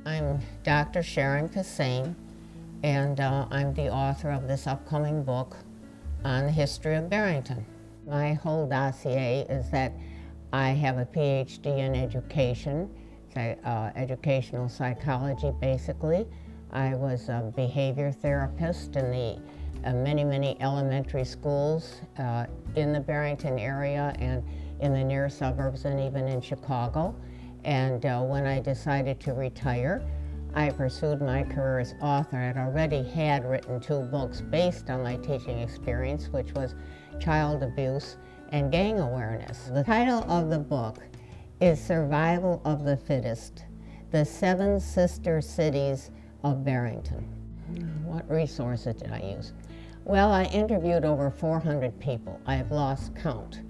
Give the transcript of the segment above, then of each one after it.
I'm Dr. Sharon Kissane, and I'm the author of this upcoming book on the history of Barrington. My whole dossier is that I have a PhD in education, educational psychology basically. I was a behavior therapist in the many elementary schools in the Barrington area and in the near suburbs and even in Chicago. And when I decided to retire, I pursued my career as author. I'd already had written 2 books based on my teaching experience, which was child abuse and gang awareness. The title of the book is Survival of the Fittest, the 7 Sister Cities of Barrington. What resources did I use? Well, I interviewed over 400 people. I've lost count.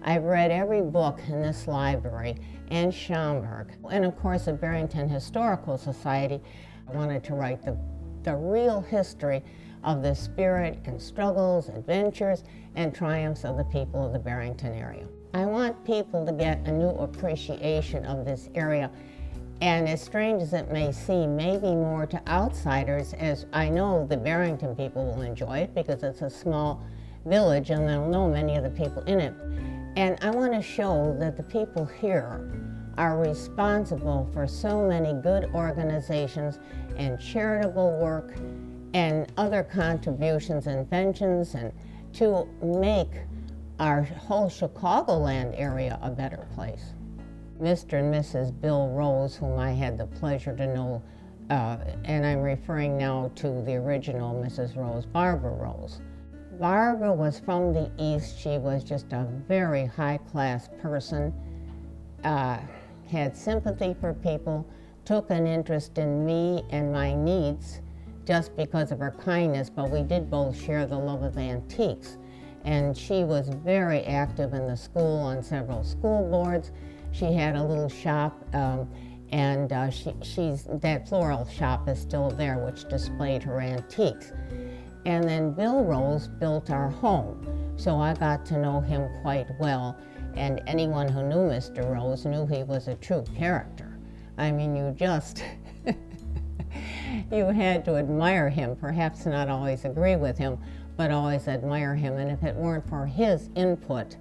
I've read every book in this library and Schaumburg. And of course, the Barrington Historical Society. I wanted to write the real history of the spirit and struggles, adventures, and triumphs of the people of the Barrington area. I want people to get a new appreciation of this area. And as strange as it may seem, maybe more to outsiders, as I know the Barrington people will enjoy it because it's a small village and they'll know many of the people in it. And I want to show that the people here are responsible for so many good organizations and charitable work and other contributions, inventions, and to make our whole Chicagoland area a better place. Mr. and Mrs. Bill Rose, whom I had the pleasure to know, and I'm referring now to the original Mrs. Rose, Barbara Rose. Barbara was from the East. She was just a very high-class person, had sympathy for people, took an interest in me and my needs just because of her kindness, but we did both share the love of antiques. And she was very active in the school on several school boards. She had a little shop, and that floral shop is still there, which displayed her antiques. And then Bill Rose built our home, so I got to know him quite well. And anyone who knew Mr. Rose knew he was a true character. I mean, you just, you had to admire him, perhaps not always agree with him, but always admire him. And if it weren't for his input,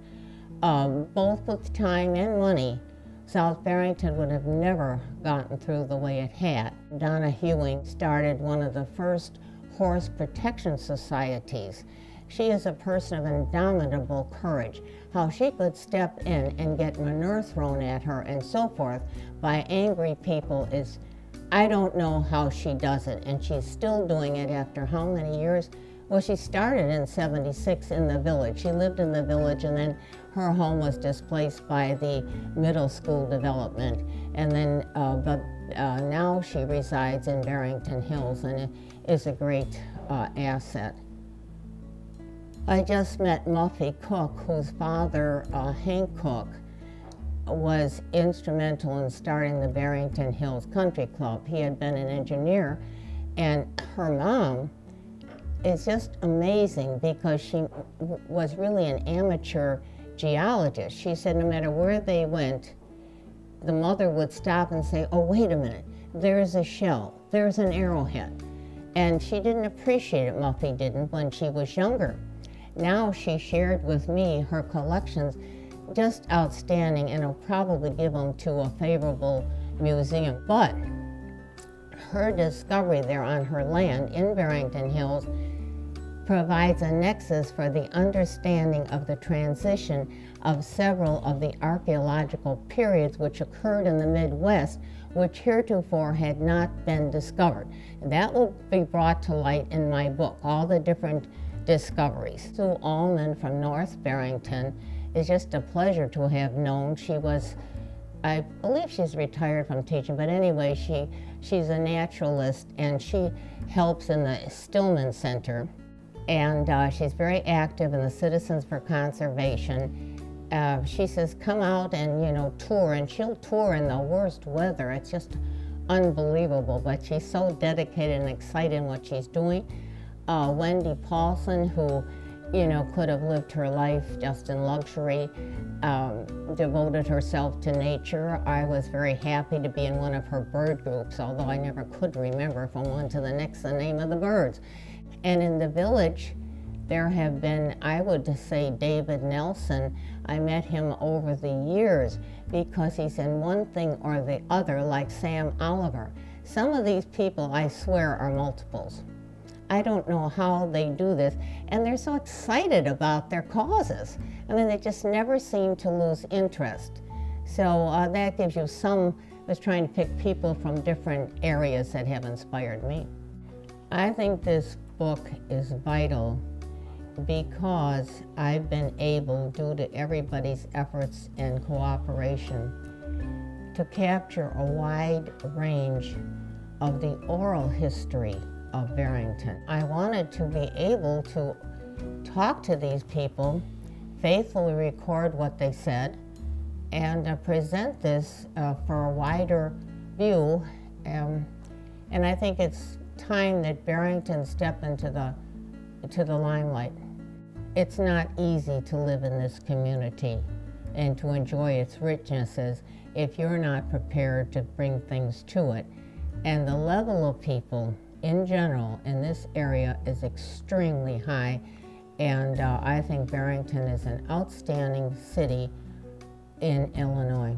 both with time and money, South Barrington would have never gotten through the way it had. Donna Ewing started one of the first horse protection societies. She is a person of indomitable courage. How she could step in and get manure thrown at her and so forth by angry people is, I don't know how she does it, and she's still doing it after how many years? Well, she started in '76 in the village. She lived in the village, and then her home was displaced by the middle school development. And then, now she resides in Barrington Hills and is a great asset. I just met Muffy Cook, whose father, Hank Cook, was instrumental in starting the Barrington Hills Country Club. He had been an engineer, and her mom is just amazing because she was really an amateur geologist. She said no matter where they went, the mother would stop and say, oh, wait a minute, there's a shell, there's an arrowhead. And she didn't appreciate it, Muffy didn't, when she was younger. Now she shared with me her collections, just outstanding, and I'll probably give them to a favorable museum. But her discovery there on her land in Barrington Hills provides a nexus for the understanding of the transition of several of the archaeological periods which occurred in the Midwest, which heretofore had not been discovered. And that will be brought to light in my book, all the different discoveries. Sue Allman from North Barrington is just a pleasure to have known. She was, I believe she's retired from teaching, but anyway, she's a naturalist, and she helps in the Stillman Center. And she's very active in the Citizens for Conservation. She says, come out and, tour, and she'll tour in the worst weather. It's just unbelievable, but she's so dedicated and excited in what she's doing. Wendy Paulson, who you know, could have lived her life just in luxury, devoted herself to nature. I was very happy to be in one of her bird groups, although I never could remember from one to the next the name of the birds. And in the village, there have been, I would say, David Nelson. I met him over the years because he's in one thing or the other, like Sam Oliver. Some of these people, I swear, are multiples. I don't know how they do this, and they're so excited about their causes. I mean, they just never seem to lose interest. So that gives you some. I was trying to pick people from different areas that have inspired me. I think this book is vital because I've been able, due to everybody's efforts and cooperation, to capture a wide range of the oral history of Barrington. I wanted to be able to talk to these people, faithfully record what they said, and present this for a wider view. And I think it's time that Barrington step into the limelight. It's not easy to live in this community and to enjoy its richnesses if you're not prepared to bring things to it. And the level of people in general in this area is extremely high, and I think Barrington is an outstanding city in Illinois.